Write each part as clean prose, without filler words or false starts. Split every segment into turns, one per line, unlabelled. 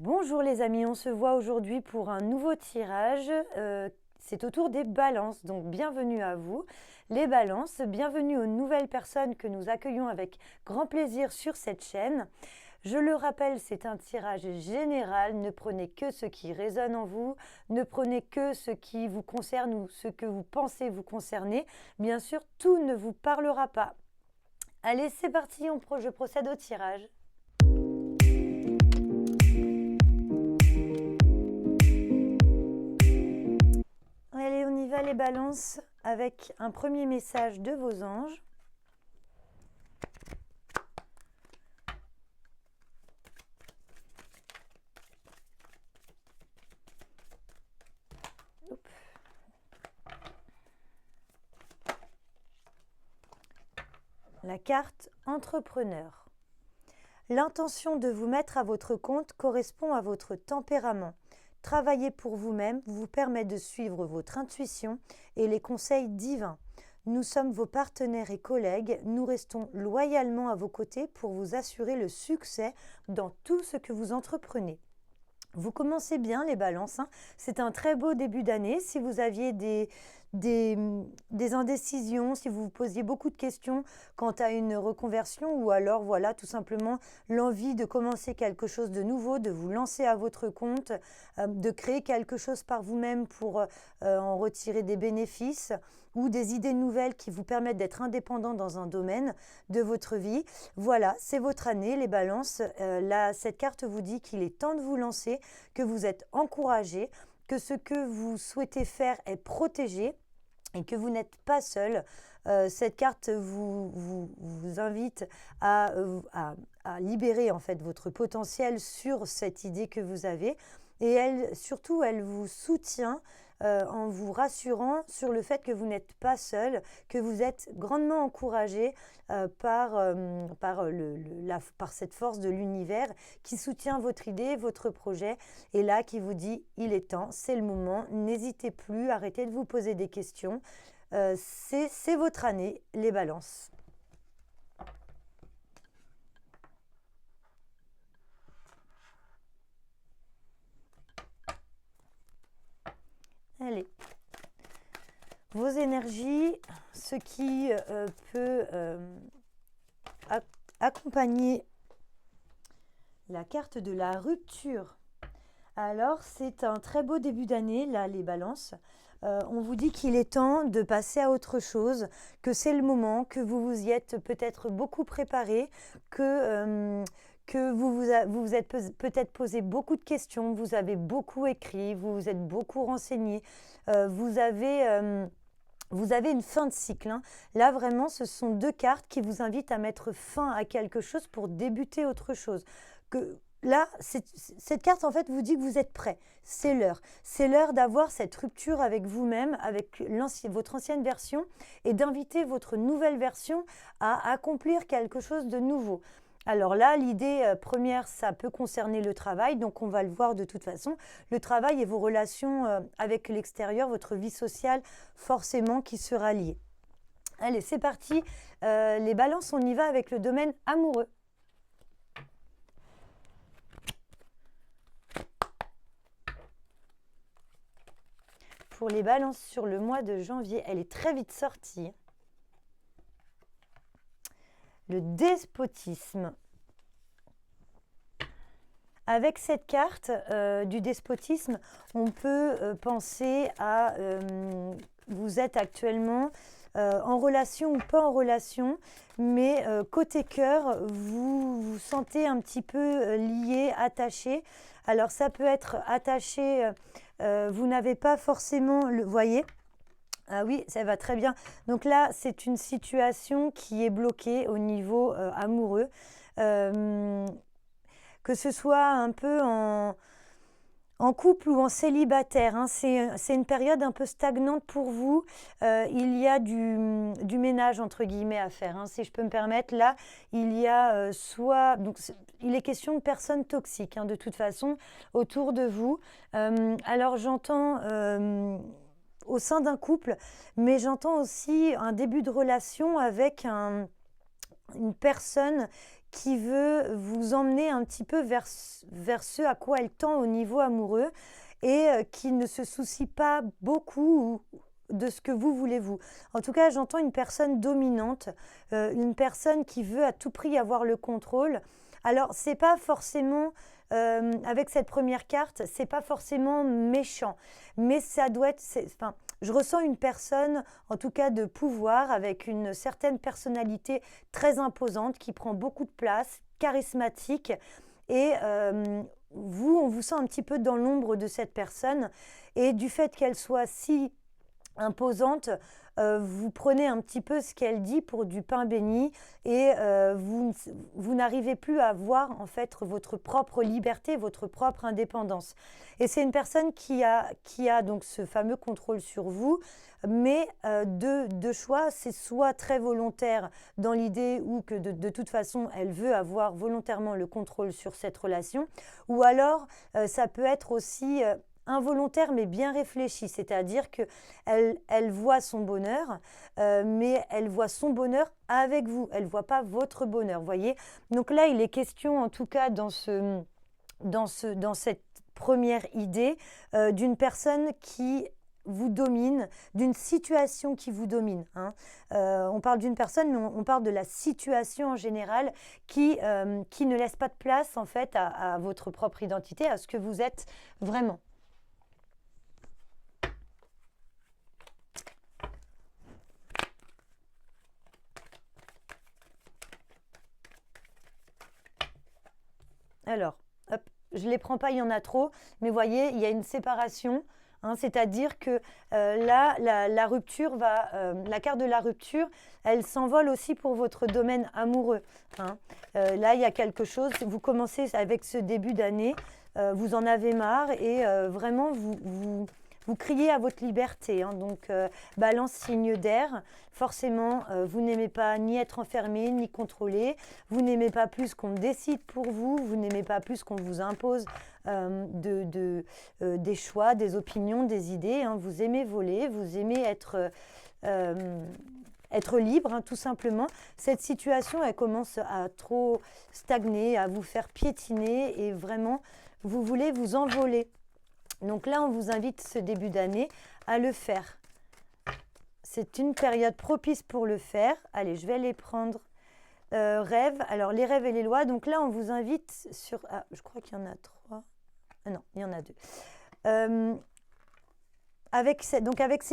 Bonjour les amis, on se voit aujourd'hui pour un nouveau tirage. C'est autour des balances, donc bienvenue à vous. Les balances, bienvenue aux nouvelles personnes que nous accueillons avec grand plaisir sur cette chaîne. Je le rappelle, c'est un tirage général, ne prenez que ce qui résonne en vous, ne prenez que ce qui vous concerne ou ce que vous pensez vous concerner. Bien sûr, tout ne vous parlera pas. Allez, c'est parti, je procède au tirage. Allez, on y va les balances avec un premier message de vos anges. La carte entrepreneur. L'intention de vous mettre à votre compte correspond à votre tempérament. Travailler pour vous-même vous permet de suivre votre intuition et les conseils divins. Nous sommes vos partenaires et collègues, nous restons loyalement à vos côtés pour vous assurer le succès dans tout ce que vous entreprenez. Vous commencez bien les balances, hein. C'est un très beau début d'année. Si vous aviez des indécisions, si vous vous posiez beaucoup de questions quant à une reconversion ou alors voilà tout simplement l'envie de commencer quelque chose de nouveau, de vous lancer à votre compte, de créer quelque chose par vous-même pour en retirer des bénéfices ou des idées nouvelles qui vous permettent d'être indépendant dans un domaine de votre vie. Voilà, c'est votre année les balances. Cette carte vous dit qu'il est temps de vous lancer, que vous êtes encouragé, que ce que vous souhaitez faire est protégé et que vous n'êtes pas seul. Cette carte vous invite à libérer en fait votre potentiel sur cette idée que vous avez. Et surtout, elle vous soutient en vous rassurant sur le fait que vous n'êtes pas seul, que vous êtes grandement encouragé par cette force de l'univers qui soutient votre idée, votre projet, et là qui vous dit « il est temps, c'est le moment, n'hésitez plus, arrêtez de vous poser des questions ». C'est votre année, les balances. Allez, vos énergies, ce qui peut accompagner la carte de la rupture. Alors, c'est un très beau début d'année, là, les balances. On vous dit qu'il est temps de passer à autre chose, que c'est le moment, que vous vous y êtes peut-être beaucoup préparé, que vous êtes peut-être posé beaucoup de questions, vous avez beaucoup écrit, vous vous êtes beaucoup renseigné, vous avez une fin de cycle, hein. Là, vraiment, ce sont deux cartes qui vous invitent à mettre fin à quelque chose pour débuter autre chose. Là, cette carte, en fait, vous dit que vous êtes prêt. C'est l'heure. C'est l'heure d'avoir cette rupture avec vous-même, avec votre ancienne version, et d'inviter votre nouvelle version à accomplir quelque chose de nouveau. Alors là, l'idée première, ça peut concerner le travail, donc on va le voir de toute façon. Le travail et vos relations avec l'extérieur, votre vie sociale, forcément, qui sera liée. Allez, c'est parti. Les balances, on y va avec le domaine amoureux. Pour les balances sur le mois de janvier, elle est très vite sortie. Le despotisme. Avec cette carte du despotisme, on peut penser à vous êtes actuellement en relation ou pas en relation, mais côté cœur, vous vous sentez un petit peu lié, attaché. Alors ça peut être attaché, vous n'avez pas forcément le... Voyez ? Ah oui, ça va très bien. Donc là, c'est une situation qui est bloquée au niveau amoureux. Que ce soit un peu en couple ou en célibataire, hein, c'est une période un peu stagnante pour vous. Il y a du ménage, entre guillemets, à faire, hein, si je peux me permettre. Là, il y a il est question de personnes toxiques, hein, de toute façon, autour de vous. Alors, j'entends... au sein d'un couple, mais j'entends aussi un début de relation avec une personne qui veut vous emmener un petit peu vers ce à quoi elle tend au niveau amoureux et qui ne se soucie pas beaucoup de ce que vous voulez vous. En tout cas, j'entends une personne dominante, une personne qui veut à tout prix avoir le contrôle. Alors, c'est pas forcément, avec cette première carte, c'est pas forcément méchant, mais ça doit être, enfin, je ressens une personne, en tout cas de pouvoir, avec une certaine personnalité très imposante, qui prend beaucoup de place, charismatique, et on vous sent un petit peu dans l'ombre de cette personne, et du fait qu'elle soit si imposante, vous prenez un petit peu ce qu'elle dit pour du pain béni et vous n'arrivez plus à voir en fait votre propre liberté, votre propre indépendance. Et c'est une personne qui a donc ce fameux contrôle sur vous, mais deux choix, c'est soit très volontaire dans l'idée où que de toute façon elle veut avoir volontairement le contrôle sur cette relation, ou alors ça peut être aussi involontaire mais bien réfléchi, c'est-à-dire qu'elle voit son bonheur, mais elle voit son bonheur avec vous, elle ne voit pas votre bonheur, voyez. Donc là, il est question, en tout cas dans cette première idée, d'une personne qui vous domine, d'une situation qui vous domine. On parle d'une personne, mais on parle de la situation en général qui ne laisse pas de place en fait à votre propre identité, à ce que vous êtes vraiment. Alors, hop, je ne les prends pas, il y en a trop, mais voyez, il y a une séparation, c'est-à-dire que là, la rupture la carte de la rupture, elle s'envole aussi pour votre domaine amoureux. Là, il y a quelque chose, vous commencez avec ce début d'année, vous en avez marre et vraiment, vous criez à votre liberté. Donc, balance, signe d'air. Forcément, vous n'aimez pas ni être enfermé, ni contrôlé. Vous n'aimez pas plus qu'on décide pour vous. Vous n'aimez pas plus qu'on vous impose des choix, des opinions, des idées. Vous aimez voler, vous aimez être libre, tout simplement. Cette situation, elle commence à trop stagner, à vous faire piétiner et vraiment, vous voulez vous envoler. Donc là, on vous invite ce début d'année à le faire. C'est une période propice pour le faire. Allez, je vais les prendre. Rêves. Alors, les rêves et les lois. Donc là, on vous invite sur... Ah, je crois qu'il y en a 3. Ah non, il y en a 2. Avec ces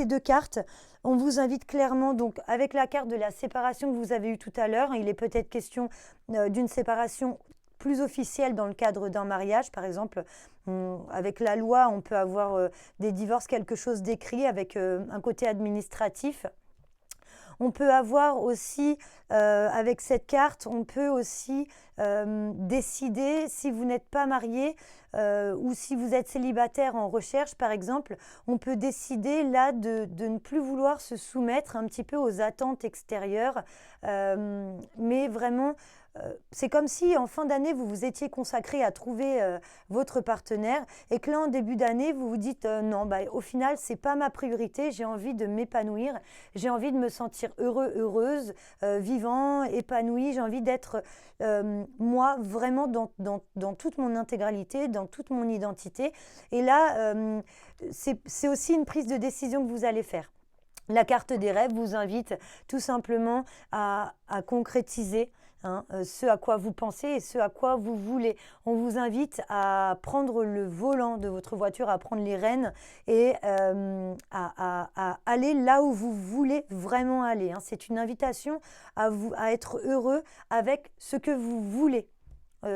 2 cartes, on vous invite clairement, donc avec la carte de la séparation que vous avez eue tout à l'heure, il est peut-être question d'une séparation plus officielle dans le cadre d'un mariage, par exemple. Avec la loi, on peut avoir des divorces, quelque chose d'écrit avec un côté administratif. On peut avoir aussi, avec cette carte, on peut aussi décider, si vous n'êtes pas marié ou si vous êtes célibataire en recherche, par exemple, on peut décider là de ne plus vouloir se soumettre un petit peu aux attentes extérieures, mais vraiment... c'est comme si en fin d'année, vous vous étiez consacré à trouver votre partenaire et que là, en début d'année, vous vous dites non, au final, ce n'est pas ma priorité, j'ai envie de m'épanouir, j'ai envie de me sentir heureux, heureuse, vivant, épanoui, j'ai envie d'être moi vraiment dans toute mon intégralité, dans toute mon identité. Et là, c'est aussi une prise de décision que vous allez faire. La carte des rêves vous invite tout simplement à concrétiser ce à quoi vous pensez et ce à quoi vous voulez. On vous invite à prendre le volant de votre voiture, à prendre les rênes et à aller là où vous voulez vraiment aller. C'est une invitation à être heureux avec ce que vous voulez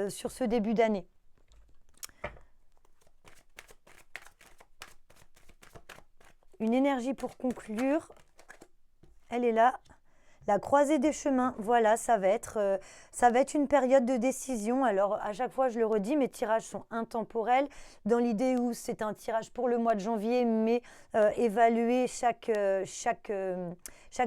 sur ce début d'année. Une énergie pour conclure, elle est là. La croisée des chemins, voilà, ça va être une période de décision. Alors, à chaque fois, je le redis, mes tirages sont intemporels, dans l'idée où c'est un tirage pour le mois de janvier, mais évaluer chaque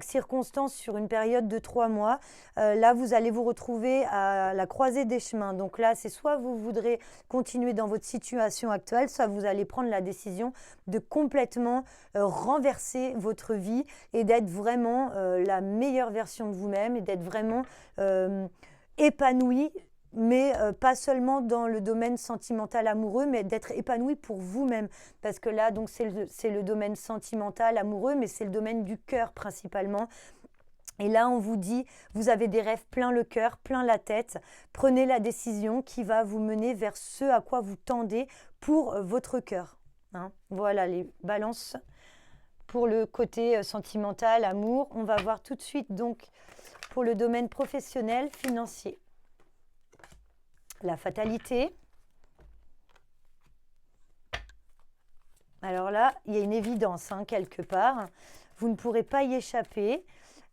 circonstance sur une période de 3 mois. Là, vous allez vous retrouver à la croisée des chemins. Donc là, c'est soit vous voudrez continuer dans votre situation actuelle, soit vous allez prendre la décision de complètement renverser votre vie et d'être vraiment la meilleure version de vous-même et d'être vraiment épanoui, mais pas seulement dans le domaine sentimental amoureux, mais d'être épanoui pour vous-même. Parce que là, donc c'est le domaine sentimental amoureux, mais c'est le domaine du cœur principalement. Et là, on vous dit, vous avez des rêves plein le cœur, plein la tête. Prenez la décision qui va vous mener vers ce à quoi vous tendez pour votre cœur. Hein. Voilà les balances pour le côté sentimental, amour. On va voir tout de suite donc pour le domaine professionnel, financier. La fatalité. Alors là, il y a une évidence quelque part. Vous ne pourrez pas y échapper.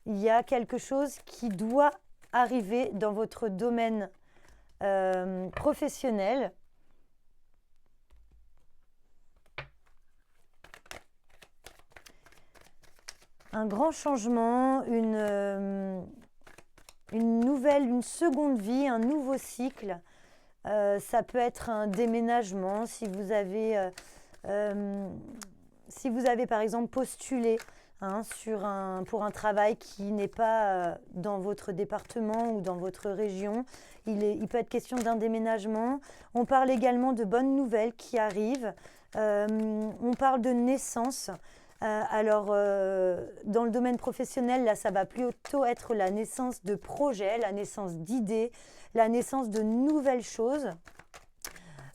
Il y a quelque chose qui doit arriver dans votre domaine professionnel. Un grand changement, une seconde vie, un nouveau cycle. Ça peut être un déménagement si vous avez par exemple postulé pour un travail qui n'est pas dans votre département ou dans votre région. Il peut être question d'un déménagement. On parle également de bonnes nouvelles qui arrivent. On parle de naissance. Dans le domaine professionnel, là, ça va plutôt être la naissance de projets, la naissance d'idées, la naissance de nouvelles choses,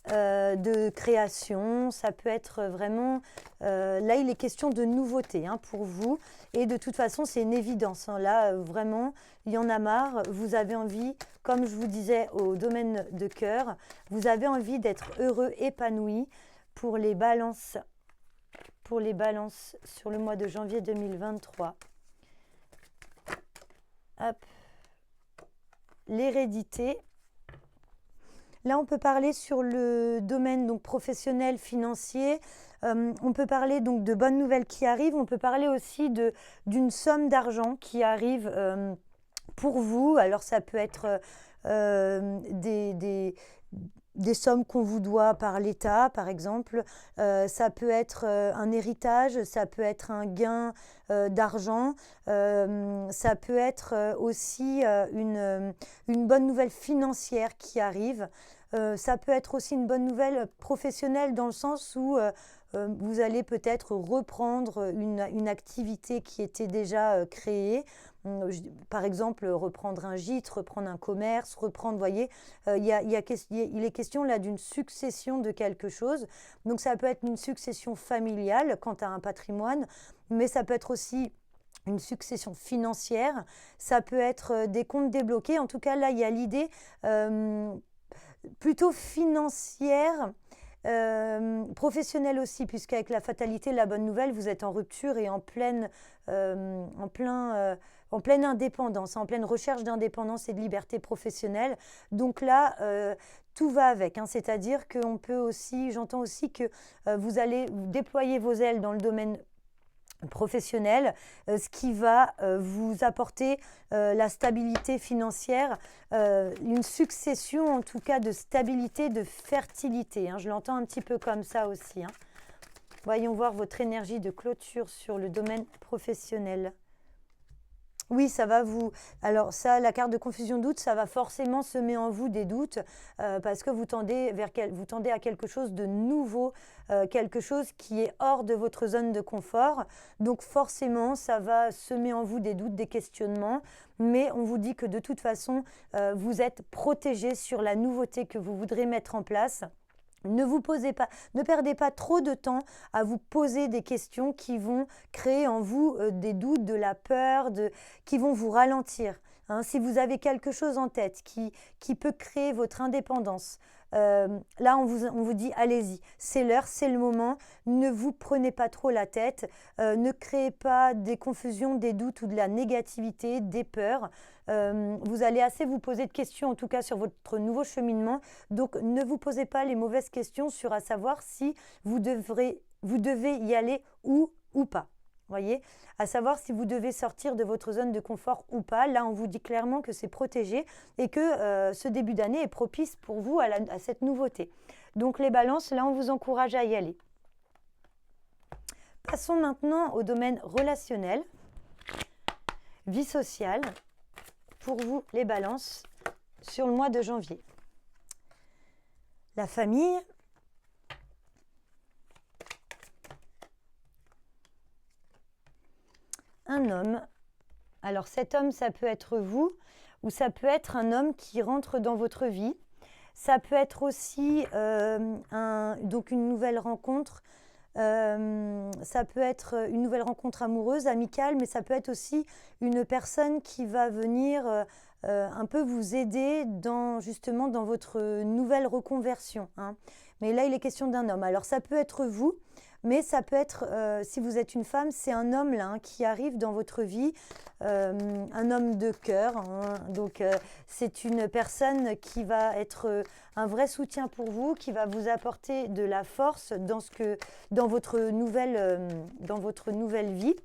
de création. Ça peut être vraiment... là, il est question de nouveauté pour vous. Et de toute façon, c'est une évidence. Là, vraiment, il y en a marre. Vous avez envie, comme je vous disais, au domaine de cœur, vous avez envie d'être heureux, épanoui pour les balances. Pour les balances sur le mois de janvier 2023. Hop. L'hérédité. Là, on peut parler sur le domaine donc, professionnel, financier. On peut parler donc de bonnes nouvelles qui arrivent. On peut parler aussi d'une somme d'argent qui arrive pour vous. Alors, ça peut être des sommes qu'on vous doit par l'État, par exemple. Ça peut être un héritage, ça peut être un gain d'argent. Ça peut être aussi une bonne nouvelle financière qui arrive. Ça peut être aussi une bonne nouvelle professionnelle dans le sens où vous allez peut-être reprendre une activité qui était déjà créée. Par exemple, reprendre un gîte, reprendre un commerce, reprendre, voyez, il est question là d'une succession de quelque chose. Donc ça peut être une succession familiale quant à un patrimoine, mais ça peut être aussi une succession financière, ça peut être des comptes débloqués. En tout cas, là, il y a l'idée plutôt financière, professionnelle aussi, puisqu'avec la fatalité, la bonne nouvelle, vous êtes en rupture et en pleine indépendance, en pleine recherche d'indépendance et de liberté professionnelle. Donc là, tout va avec. C'est-à-dire qu'on peut aussi, j'entends aussi que vous allez déployer vos ailes dans le domaine professionnel, ce qui va vous apporter la stabilité financière, une succession en tout cas de stabilité, de fertilité. Je l'entends un petit peu comme ça aussi. Voyons voir votre énergie de clôture sur le domaine professionnel. Oui, ça va vous... Alors ça, la carte de confusion doute, ça va forcément semer en vous des doutes parce que vous tendez à quelque chose de nouveau, quelque chose qui est hors de votre zone de confort. Donc forcément, ça va semer en vous des doutes, des questionnements. Mais on vous dit que de toute façon, vous êtes protégé sur la nouveauté que vous voudrez mettre en place. Ne perdez pas trop de temps à vous poser des questions qui vont créer en vous des doutes, de la peur, qui vont vous ralentir. Si vous avez quelque chose en tête qui peut créer votre indépendance, là on vous dit allez-y, c'est l'heure, c'est le moment, ne vous prenez pas trop la tête, ne créez pas des confusions, des doutes ou de la négativité, des peurs. Vous allez assez vous poser de questions, en tout cas sur votre nouveau cheminement. Donc, ne vous posez pas les mauvaises questions sur à savoir si vous devez y aller ou pas. Voyez, à savoir si vous devez sortir de votre zone de confort ou pas. Là, on vous dit clairement que c'est protégé et que ce début d'année est propice pour vous à cette nouveauté. Donc, les balances, là, on vous encourage à y aller. Passons maintenant au domaine relationnel, vie sociale. Pour vous, les balances, sur le mois de janvier. La famille. Un homme. Alors cet homme, ça peut être vous ou ça peut être un homme qui rentre dans votre vie. Ça peut être aussi donc une nouvelle rencontre. Ça peut être une nouvelle rencontre amoureuse, amicale, mais ça peut être aussi une personne qui va venir un peu vous aider justement dans votre nouvelle reconversion, hein. Mais là, il est question d'un homme. Alors ça peut être vous, mais ça peut être, si vous êtes une femme, c'est un homme là, hein, qui arrive dans votre vie, un homme de cœur, hein. Donc c'est une personne qui va être un vrai soutien pour vous, qui va vous apporter de la force dans votre nouvelle vie.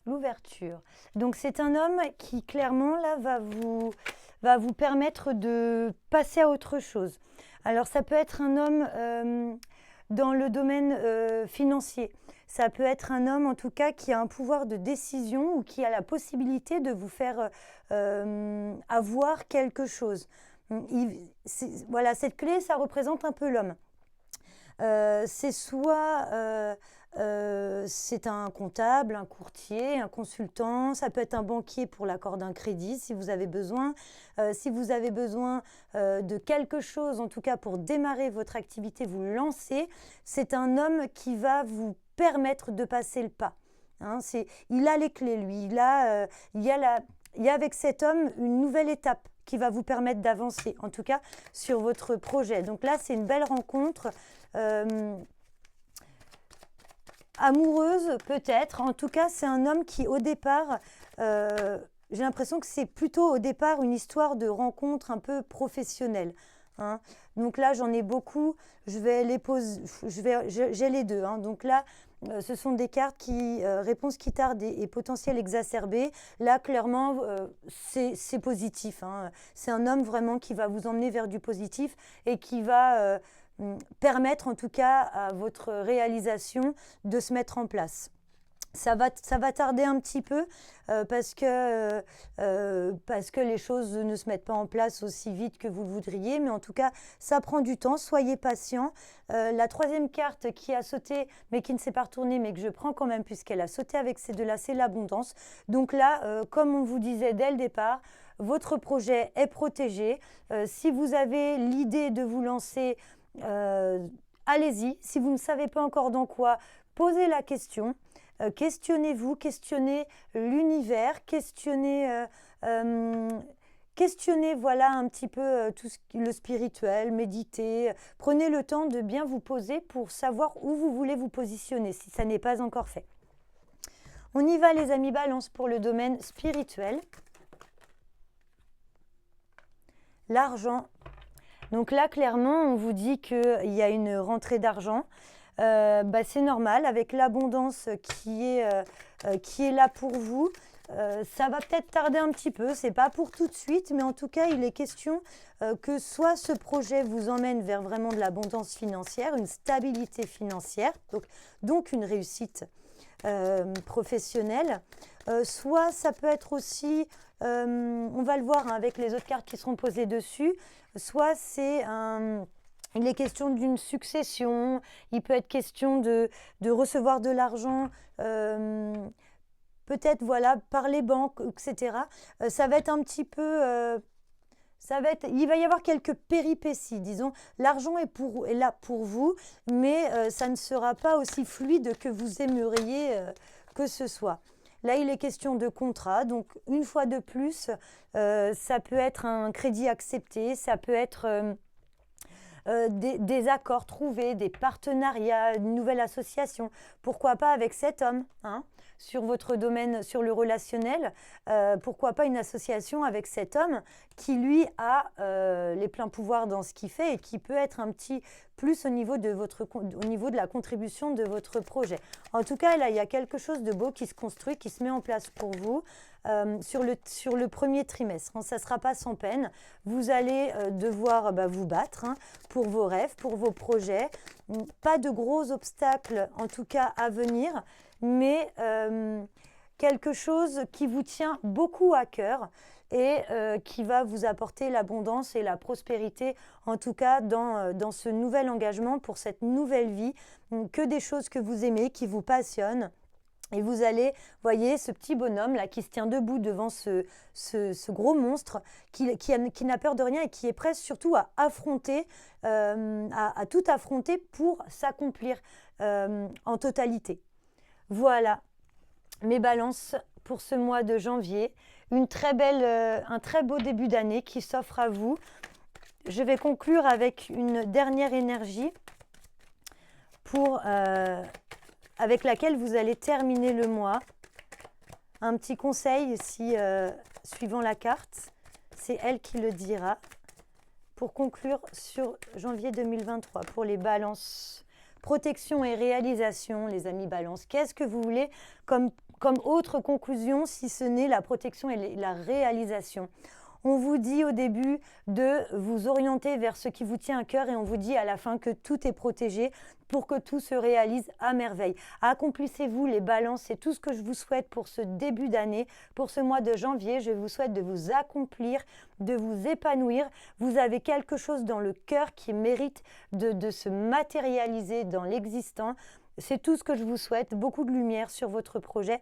L'ouverture. Donc c'est un homme qui clairement là va vous permettre de passer à autre chose. Alors ça peut être un homme dans le domaine financier. Ça peut être un homme en tout cas qui a un pouvoir de décision ou qui a la possibilité de vous faire avoir quelque chose. Voilà, cette clé, ça représente un peu l'homme. C'est soit c'est un comptable, un courtier, un consultant, ça peut être un banquier pour l'accord d'un crédit si vous avez besoin. Si vous avez besoin de quelque chose, en tout cas pour démarrer votre activité, vous lancer, c'est un homme qui va vous permettre de passer le pas. Hein, il a les clés, lui. Il y a avec cet homme une nouvelle étape qui va vous permettre d'avancer, en tout cas sur votre projet. Donc là, c'est une belle rencontre. Amoureuse peut-être, en tout cas c'est un homme qui au départ, j'ai l'impression que c'est plutôt au départ une histoire de rencontre un peu professionnelle, hein. Donc là j'en ai beaucoup, j'ai les deux, hein. Donc là ce sont des cartes qui réponse qui tarde et potentiel exacerbé. Là clairement c'est positif, hein. C'est un homme vraiment qui va vous emmener vers du positif et qui va permettre en tout cas à votre réalisation de se mettre en place. Ça va tarder un petit peu parce que les choses ne se mettent pas en place aussi vite que vous le voudriez, mais en tout cas, ça prend du temps, soyez patient. La troisième carte qui a sauté, mais qui ne s'est pas retournée, mais que je prends quand même puisqu'elle a sauté avec ces deux-là, c'est l'abondance. Donc là, comme on vous disait dès le départ, votre projet est protégé. Si vous avez l'idée de vous lancer, allez-y. Si vous ne savez pas encore dans quoi, posez la question. Questionnez-vous, questionnez l'univers, questionnez voilà un petit peu le spirituel, méditez. Prenez le temps de bien vous poser pour savoir où vous voulez vous positionner si ça n'est pas encore fait. On y va les amis Balance pour le domaine spirituel. L'argent. Donc là, clairement, on vous dit qu'il y a une rentrée d'argent. C'est normal, avec l'abondance qui est là pour vous. Ça va peut-être tarder un petit peu, c'est pas pour tout de suite, mais en tout cas, il est question que soit ce projet vous emmène vers vraiment de l'abondance financière, une stabilité financière, donc une réussite professionnelle, soit ça peut être aussi, on va le voir hein, avec les autres cartes qui seront posées dessus, soit il est question d'une succession, il peut être question de recevoir de l'argent, peut-être voilà, par les banques, etc. Ça va être un petit peu... il va y avoir quelques péripéties, disons. L'argent est là pour vous, mais ça ne sera pas aussi fluide que vous aimeriez que ce soit. Là, il est question de contrat, donc une fois de plus, ça peut être un crédit accepté, ça peut être des accords trouvés, des partenariats, une nouvelle association. Pourquoi pas avec cet homme, hein ? sur votre domaine, sur le relationnel, pourquoi pas une association avec cet homme qui, lui, a les pleins pouvoirs dans ce qu'il fait et qui peut être un petit plus au niveau de la contribution de votre projet. En tout cas, là, il y a quelque chose de beau qui se construit, qui se met en place pour vous sur le premier trimestre. Ça ne sera pas sans peine. Vous allez devoir vous battre pour vos rêves, pour vos projets. Pas de gros obstacles, en tout cas, à venir, mais quelque chose qui vous tient beaucoup à cœur et qui va vous apporter l'abondance et la prospérité, en tout cas dans ce nouvel engagement pour cette nouvelle vie, que des choses que vous aimez, qui vous passionnent. Et vous allez, voyez, ce petit bonhomme là qui se tient debout devant ce gros monstre qui n'a peur de rien et qui est prêt surtout à affronter, à tout affronter pour s'accomplir en totalité. Voilà mes balances pour ce mois de janvier. Un très beau début d'année qui s'offre à vous. Je vais conclure avec une dernière énergie avec laquelle vous allez terminer le mois. Un petit conseil, suivant la carte, c'est elle qui le dira. Pour conclure sur janvier 2023, pour les balances, protection et réalisation, les amis balance. Qu'est-ce que vous voulez comme autre conclusion si ce n'est la protection et la réalisation? On vous dit au début de vous orienter vers ce qui vous tient à cœur et on vous dit à la fin que tout est protégé pour que tout se réalise à merveille. Accomplissez-vous les balances, c'est tout ce que je vous souhaite pour ce début d'année, pour ce mois de janvier. Je vous souhaite de vous accomplir, de vous épanouir. Vous avez quelque chose dans le cœur qui mérite de se matérialiser dans l'existant. C'est tout ce que je vous souhaite, beaucoup de lumière sur votre projet.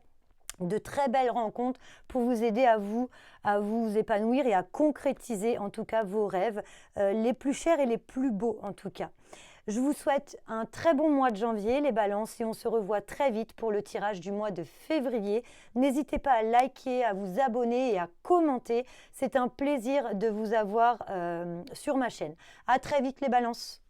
De très belles rencontres pour vous aider à vous épanouir et à concrétiser en tout cas vos rêves, les plus chers et les plus beaux en tout cas. Je vous souhaite un très bon mois de janvier les balances et on se revoit très vite pour le tirage du mois de février. N'hésitez pas à liker, à vous abonner et à commenter. C'est un plaisir de vous avoir sur ma chaîne. À très vite les balances.